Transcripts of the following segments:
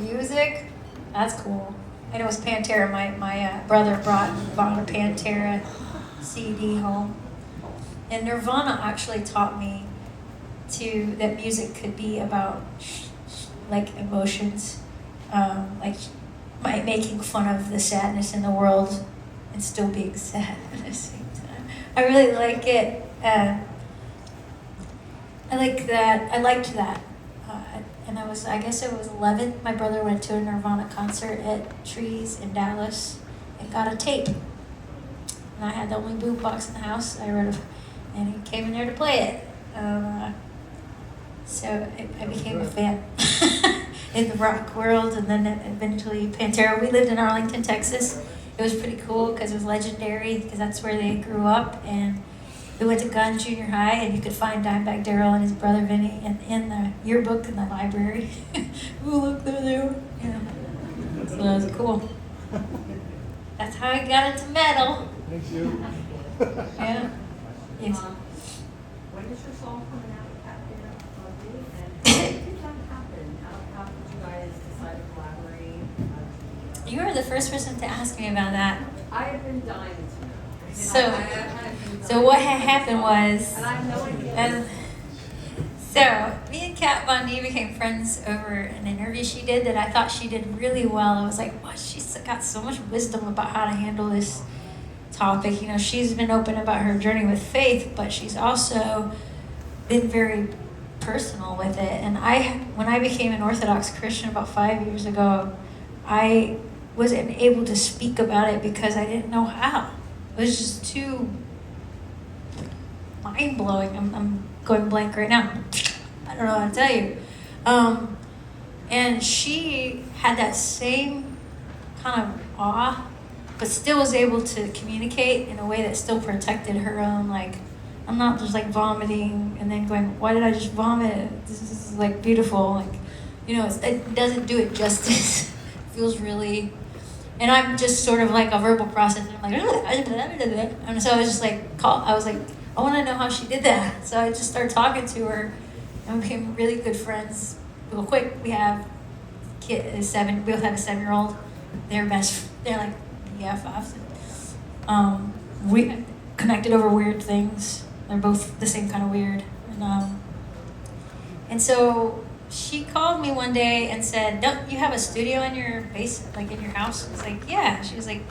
Music? That's cool. And it was Pantera. My brother bought a Pantera CD home. And Nirvana actually taught me that music could be about like emotions, like making fun of the sadness in the world and still being sad at the same time. I really like it. I like that. I liked that. And I guess I was 11. My brother went to a Nirvana concert at Trees in Dallas and got a tape. And I had the only boombox in the house. And he came in there to play it. So I became a fan in the rock world, and then eventually Pantera. We lived in Arlington, Texas. It was pretty cool because it was legendary because that's where they grew up. And we went to Gunn Junior High, and you could find Dimebag Darrell and his brother Vinny in the yearbook in the library. Ooh, look, they're there. Yeah. So that was cool. That's how I got into metal. Thank you. Yeah. Yes. When is your song coming out with Captain and how did that happen? How did you guys decide to collaborate? You were the first person to ask me about that. I have been dying to know. So what had happened was, and I have no idea. So me and Kat Von D became friends over an interview she did that I thought she did really well. I was like, wow, she's got so much wisdom about how to handle this topic. You know, she's been open about her journey with faith, but she's also been very personal with it. And when I became an Orthodox Christian about 5 years ago, I wasn't able to speak about it because I didn't know how. It was just too mind-blowing. I'm going blank right now. I don't know how to tell you. And she had that same kind of awe, but still was able to communicate in a way that still protected her own, like, I'm not just like vomiting and then going, why did I just vomit? This is like beautiful. Like, you know, it doesn't do it justice. It feels really, and I'm just sort of like a verbal process. And I'm like, and so I was just like, I was like, I want to know how she did that. So I just started talking to her and we became really good friends real quick. We have we both have a 7-year-old. They're like BFFs. We connected over weird things. They're both the same kind of weird. And so she called me one day and said, don't you have a studio in your basement, like in your house? I was like, yeah. She was like,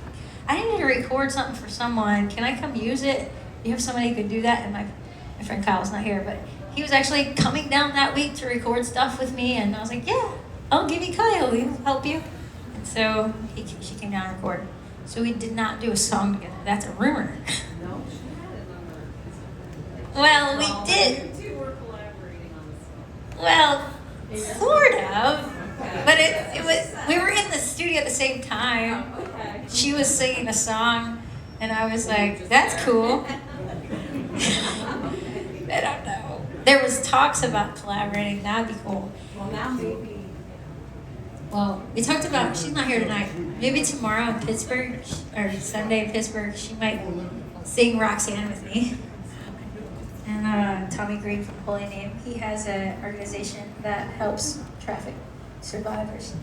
I need to record something for someone. Can I come use it? You have somebody who could do that? And my friend Kyle's not here, but he was actually coming down that week to record stuff with me. And I was like, yeah, I'll give you Kyle. He'll help you. And so she came down and recorded. So we did not do a song together. That's a rumor. No, she had a number. Well, we did. You two were collaborating on the song. Well, sort of. But it was, we were in the studio at the same time. Okay. She was singing a song, and I was like, that's cool. I don't know. There was talks about collaborating. That'd be cool. Well, now maybe. Well, we talked about, she's not here tonight. Maybe tomorrow in Pittsburgh, or Sunday in Pittsburgh, she might sing Roxanne with me. And Tommy Green from Holy Name, he has an organization that helps traffic survivors.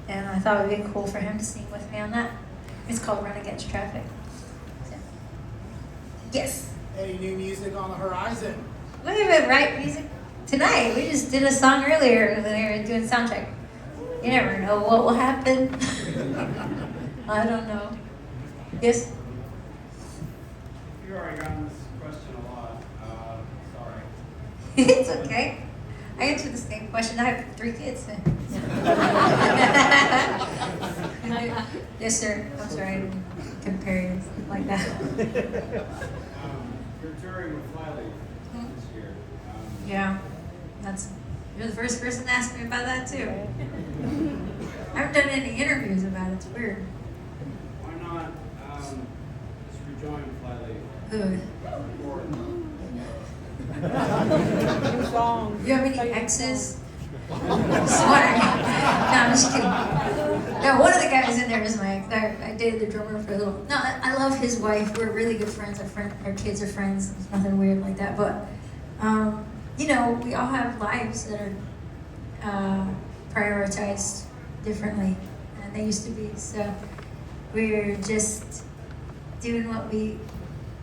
And I thought it would be cool for him to sing with me on that. It's called Run Against Traffic. So, yes. Any new music on the horizon? We haven't write music tonight. We just did a song earlier when they were doing sound check. You never know what will happen. I don't know. Yes? You already gotten this question a lot. Sorry. It's okay. I answered the same question. I have 3 kids. Yes, sir. I'm sorry. I didn't compare you like that. You're touring with Flyleaf this year. Yeah. You're the first person to ask me about that, too. I haven't done any interviews about it. It's weird. Why not just rejoin Flyleaf? Good. New song. Do you have any exes? Just wondering. No, I'm just kidding. No, one of the guys in there was I dated the drummer for a little. No, I love his wife. We're really good friends. Our kids are friends. There's nothing weird like that. But, you know, we all have lives that are prioritized differently than they used to be. So we're just doing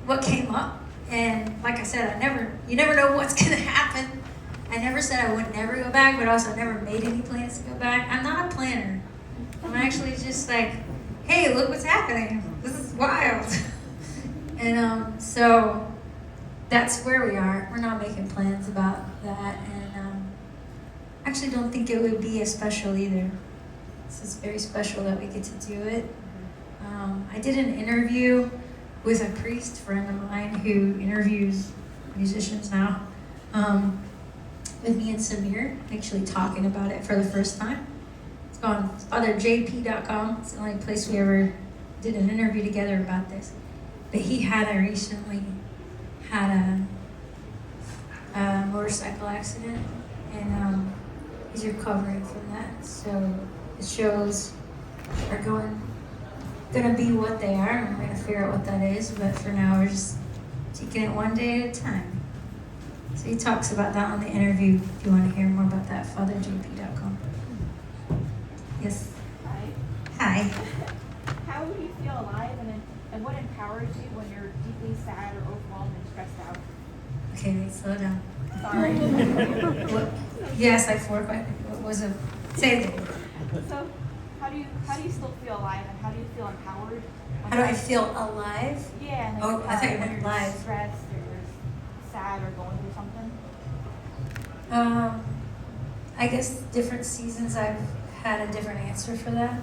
what came up. And like I said, you never know what's gonna happen. I never said I would never go back, but also never made any plans to go back. I'm not a planner. I'm actually just like, hey, look what's happening. This is wild. And so that's where we are. We're not making plans about that. And actually don't think it would be as special either. This is very special that we get to do it. I did an interview with a priest friend of mine who interviews musicians now, with me and Samir, actually talking about it for the first time. It's on FatherJP.com. It's the only place we ever did an interview together about this. But he had recently had a motorcycle accident, and he's recovering from that. So the shows are gonna be what they are, and we're gonna figure out what that is. But for now, we're just taking it one day at a time. So he talks about that on the interview. If you want to hear more about that, FatherJP.com. Yes. Hi. Hi. How do you feel alive, and what empowers you when you're deeply sad or overwhelmed and stressed out? Okay, wait, slow down. Sorry. What? Yes, I forgot. What was it? Say it. So, how do you still feel alive, and how do you feel empowered? when How do I you're- feel alive? Yeah, and Oh, I thought you when meant you're live. stressed or you're sad or going through something. I guess different seasons I've had a different answer for that.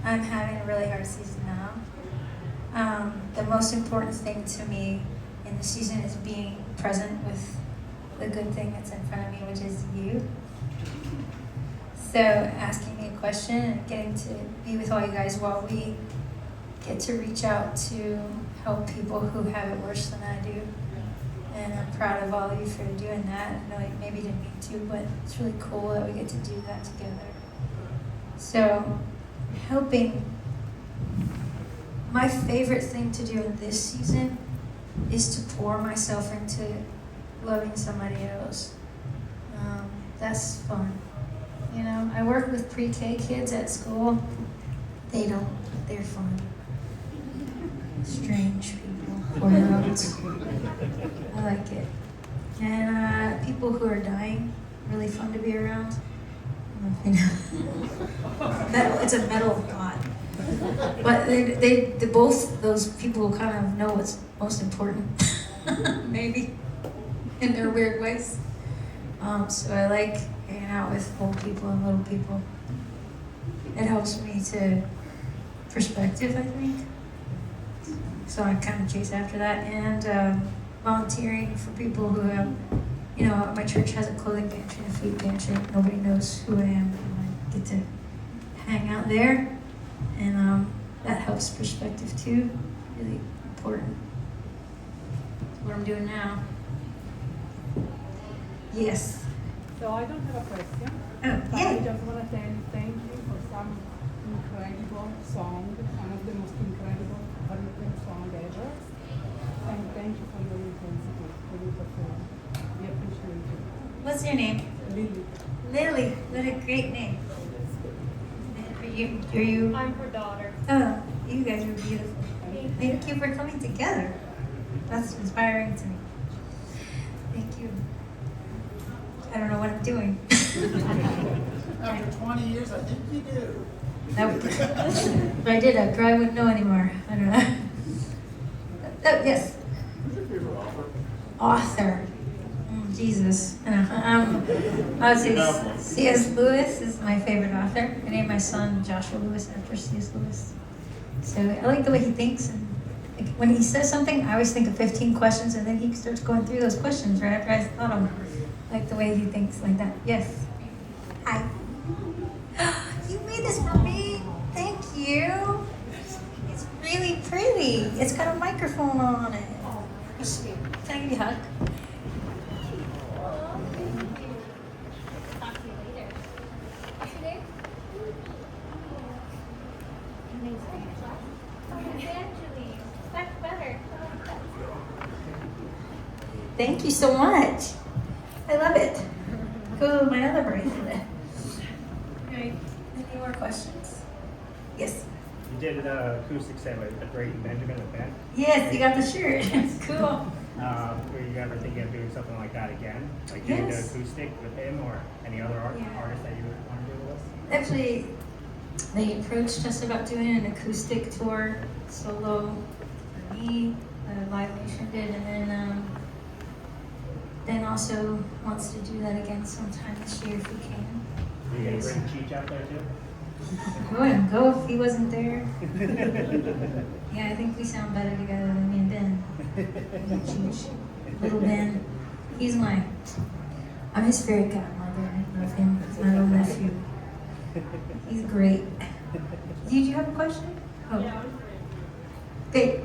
I'm having a really hard season now. The most important thing to me in the season is being present with the good thing that's in front of me, which is you. So asking me a question and getting to be with all you guys while we get to reach out to help people who have it worse than I do. And I'm proud of all of you for doing that. I know you maybe didn't mean to, but it's really cool that we get to do that together. So, helping. My favorite thing to do in this season is to pour myself into loving somebody else. That's fun. You know, I work with pre-K kids at school. They don't, they're fun. Strange people. Or adults. I like it. And people who are dying, really fun to be around. I don't know if you know. Metal, it's a metal thought. But they both those people kind of know what's most important, maybe, in their weird ways. So I like hanging out with old people and little people. It helps me to perspective, I think. So I kind of chase after that, and volunteering for people who have, you know, my church has a clothing pantry and a food pantry. Nobody knows who I am, and I get to hang out there, and that helps perspective too. Really important. That's what I'm doing now. Yes. So I don't have a question. Oh, But I yeah. just want to thank you for some incredible song, one of the most incredible hurricane song ever. And thank you for your intensity when you perform. We appreciate it. What's your name? Lily. Lily. What a great name. Are you? I'm her daughter. Oh, you guys are beautiful. Thank you for coming together. That's inspiring to me. Thank you. I don't know what I'm doing. After 20 years, I think you do. If I did, I probably wouldn't know anymore. I don't know. Oh, yes. Who's your favorite author? Author. Jesus. I would say C.S. Lewis is my favorite author. I named my son Joshua Lewis after C.S. Lewis. So I like the way he thinks. And like, when he says something, I always think of 15 questions, and then he starts going through those questions right after I thought of them. Like the way he thinks like that. Yes. Hi. You made this for me. Thank you. It's really pretty. It's got a microphone on it. You're sweet. Can I give you a hug? Talk to you later. What's your name? Your name's Angela. Oh, Evangeline. That's better. Thank you so much. I love it. Go with my other bracelet. Right. And you are questions. Yes. You did an acoustic set with Brayton Benjamin with Ben. Yes, you got the shirt. Cool. Were you ever thinking of doing something like that again? Like doing the Yes. acoustic with him or any other Yeah. artist that you would want to do with us? Actually, they approached us about doing an acoustic tour solo for me, Live Nation did, and then also wants to do that again sometime this year if we can. Are you going to bring Cheech out there too? I wouldn't go if he wasn't there. Yeah, I think we sound better together than me and Ben. Cheech. Little Ben. I'm his fairy godmother. I love him. He's my little nephew. He's great. Did you have a question? Oh. Good.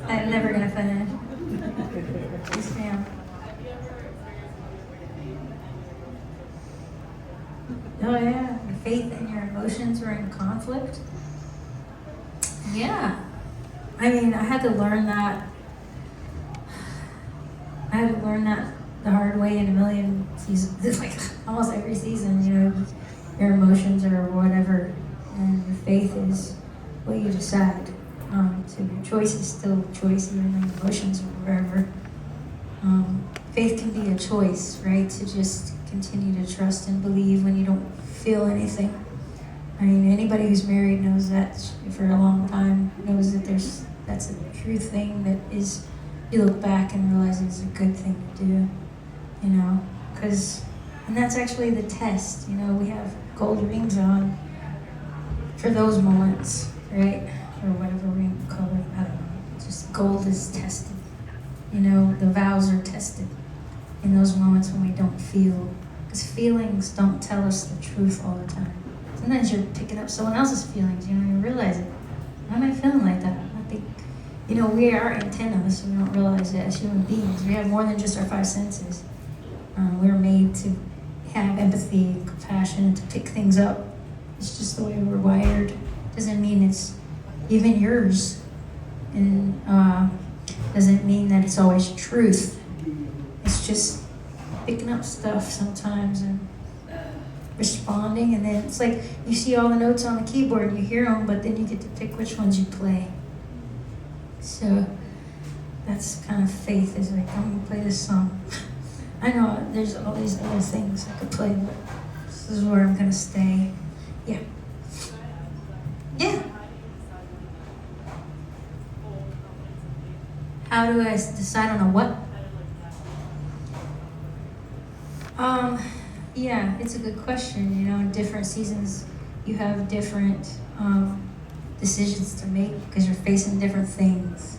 I'm never gonna finish. Yes, ma'am. Oh yeah, your faith and your emotions were in conflict. Yeah. I mean, I had to learn that. The hard way in a million seasons, like almost every season, you know, your emotions or whatever, and your faith is what you decide. So your choice is still a choice, even though your emotions or wherever. Faith can be a choice, right? To just continue to trust and believe when you don't feel anything. I mean, anybody who's married knows that for a long time, knows that that's a true thing that is, you look back and realize it's a good thing to do, you know, and that's actually the test, you know, we have gold rings on for those moments, right? Or whatever ring color, I don't know, just gold is tested, you know, the vows are tested in those moments when we don't feel, because feelings don't tell us the truth all the time. Sometimes you're picking up someone else's feelings, you know, you realize it. Why am I feeling like that? I think, you know, we are antennas, so we don't realize it as human beings. We have more than just our five senses. We're made to have empathy and compassion and to pick things up. It's just the way we're wired. Doesn't mean it's even yours. And doesn't mean that it's always truth. It's just picking up stuff sometimes and responding, and then it's like you see all the notes on the keyboard and you hear them, but then you get to pick which ones you play. So that's kind of faith, is like, I'm gonna play this song. I know there's all these other things I could play, but this is where I'm gonna stay. Yeah. Yeah. How do I decide on a what? Yeah, it's a good question. You know, in different seasons, you have different decisions to make because you're facing different things.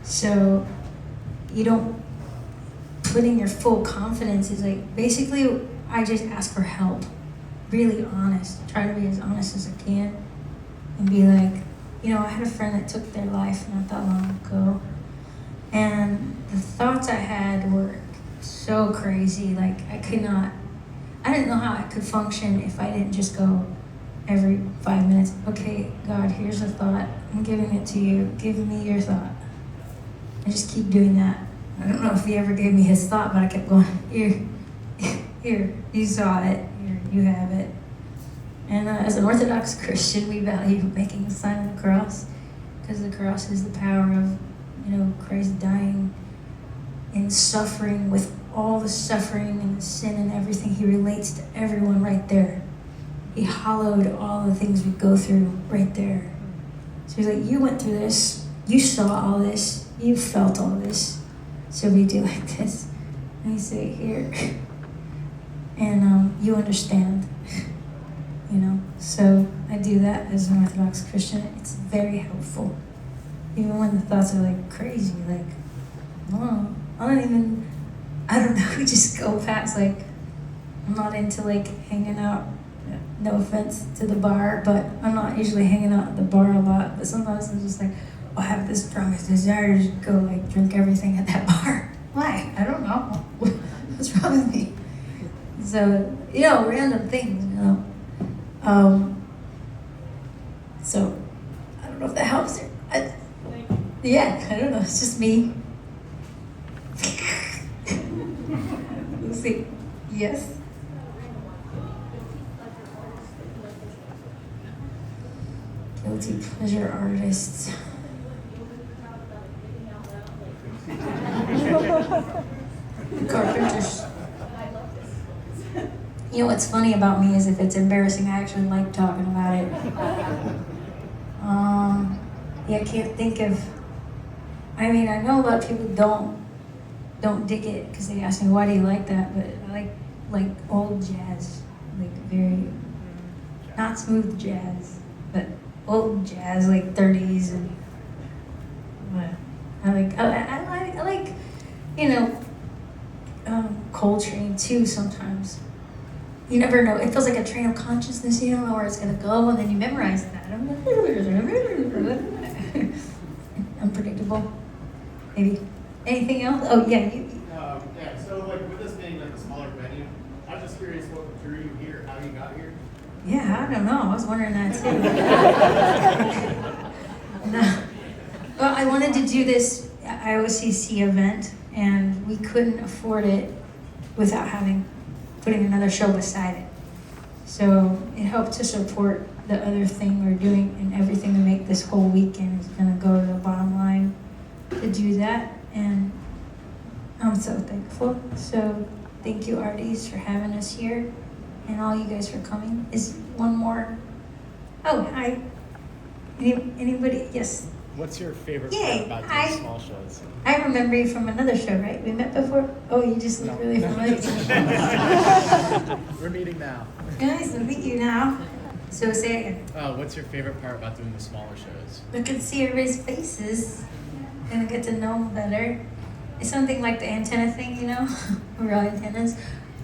So you don't put in your full confidence. Is like, basically, I just ask for help. Really honest. Try to be as honest as I can and be like, you know, I had a friend that took their life not that long ago, and the thoughts I had were so crazy. Like, I didn't know how I could function if I didn't just go every 5 minutes, okay, God, here's a thought, I'm giving it to you, give me your thought. I just keep doing that. I don't know if he ever gave me his thought, but I kept going, here, you saw it, here, you have it. And as an Orthodox Christian, we value making a sign of the cross, because the cross is the power of, you know, Christ dying and suffering with all the suffering and the sin and everything. He relates to everyone right there. He hollowed all the things we go through right there. So he's like, you went through this, you saw all this, you felt all this, so we do like this. And you say, here, and you understand. You know, so I do that as an Orthodox Christian. It's very helpful. Even when the thoughts are like crazy, like, oh, I don't know, we just go past, like, I'm not into like hanging out, no offense to the bar, but I'm not usually hanging out at the bar a lot, but sometimes I'm just like, oh, I have this strongest desire to just go like drink everything at that bar. Why? I don't know. What's wrong with me? So, you know, random things, you know. So I don't know if that helps. Yeah, I don't know. It's just me. Let's see. Yes. Guilty pleasure artists. Carpenters. You know what's funny about me is if it's embarrassing, I actually like talking about it. Yeah, I can't think of. I mean, I know a lot of people don't dig it because they ask me why do you like that, but I like old jazz, like very not smooth jazz, but old jazz, like 30s and. I like, you know, Coltrane too sometimes. You never know. It feels like a train of consciousness. You don't know where it's gonna go, and then you memorize that. Unpredictable. Maybe. Anything else? Oh yeah, you. Yeah, so like with this being like a smaller venue, I'm just curious what drew you here, how you got here. Yeah, I don't know. I was wondering that too. No. Well, I wanted to do this IOCC event, and we couldn't afford it without putting another show beside it. So it helped to support the other thing we're doing, and everything to make this whole weekend is going to go to the bottom line to do that. And I'm so thankful. So thank you, Artie's, for having us here, and all you guys for coming. Is one more? Oh, hi. Anybody? Yes. What's your favorite Yay, part about hi. doing small shows? I remember you from another show, right? We met before? Oh, you just look really familiar. We're meeting now. Nice to meet you now. So say it again. What's your favorite part about doing the smaller shows? I can see everybody's faces and I get to know them better. It's something like the antenna thing, you know? Real antennas.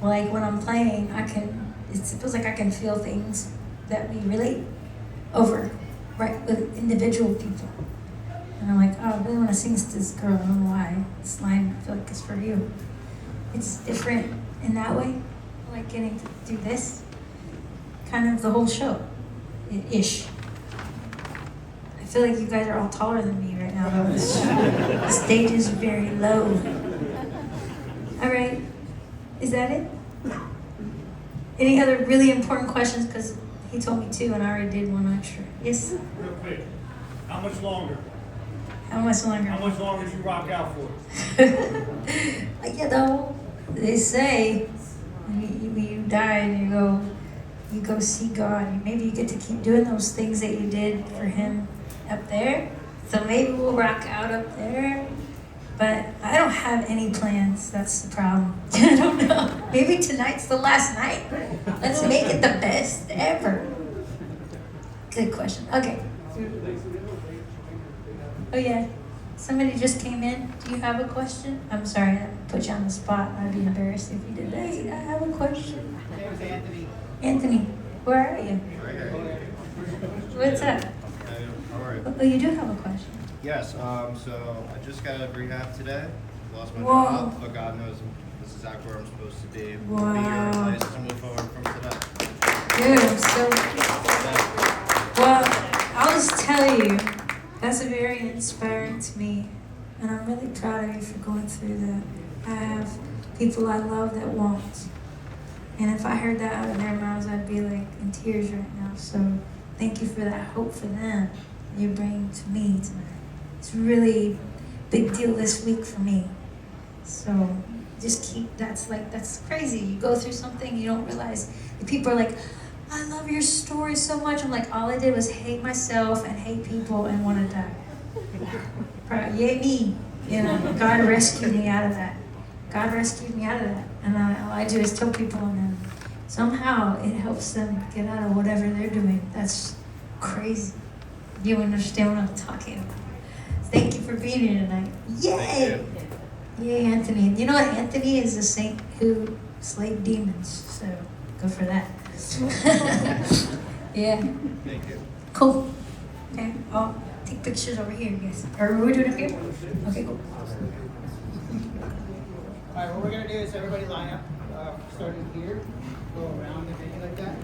Like when I'm playing, it feels like I can feel things that we relate over, right, with individual people. And I'm like, oh, I really want to sing to this girl. I don't know why. This line, I feel like it's for you. It's different in that way. I like getting to do this. Kind of the whole show. Ish. I feel like you guys are all taller than me right now. Though. The stage is very low. All right. Is that it? Any other really important questions? Because he told me two and I already did one extra. Yes? Real quick, how much longer? How much longer? How much longer do you rock out for? You know, they say when you die and you go see God, maybe you get to keep doing those things that you did for him up there. So maybe we'll rock out up there. But I don't have any plans. That's the problem. I don't know. Maybe tonight's the last night. Let's make it the best ever. Good question. Okay. Oh yeah. Somebody just came in. Do you have a question? I'm sorry, I put you on the spot. I'd be embarrassed if you did that. Hey, I have a question. My name is Anthony. Anthony, where are you? What's up? All right. Oh, you do have a question. Yes, so I just got out of rehab today. Lost my Whoa. job, but God knows this is exactly where I'm supposed to be. Wow. Be here in place to move forward from today. Dude, I'm so. Well, I'll just tell you, that's very inspiring to me, and I'm really proud of you for going through that. I have people I love that won't, and if I heard that out of their mouths, I'd be like in tears right now. So thank you for that hope for them you're bringing to me tonight. It's really big deal this week for me. So just keep, that's crazy. You go through something, you don't realize. The people are like, I love your story so much. I'm like, all I did was hate myself and hate people and want to die. Yay me. You know, God rescued me out of that. God rescued me out of that. And all I do is tell people, and then somehow it helps them get out of whatever they're doing. That's crazy. You understand what I'm talking about. Thank you for being here tonight. Yay! Yay, Anthony. You know what? Anthony is a saint who slayed demons. So go for that. Yeah. Thank you. Cool. Okay. I'll take pictures over here, I guess. Or we're doing it here? Okay, cool. All right, what we're gonna do is everybody line up, starting here, go around and everything like that.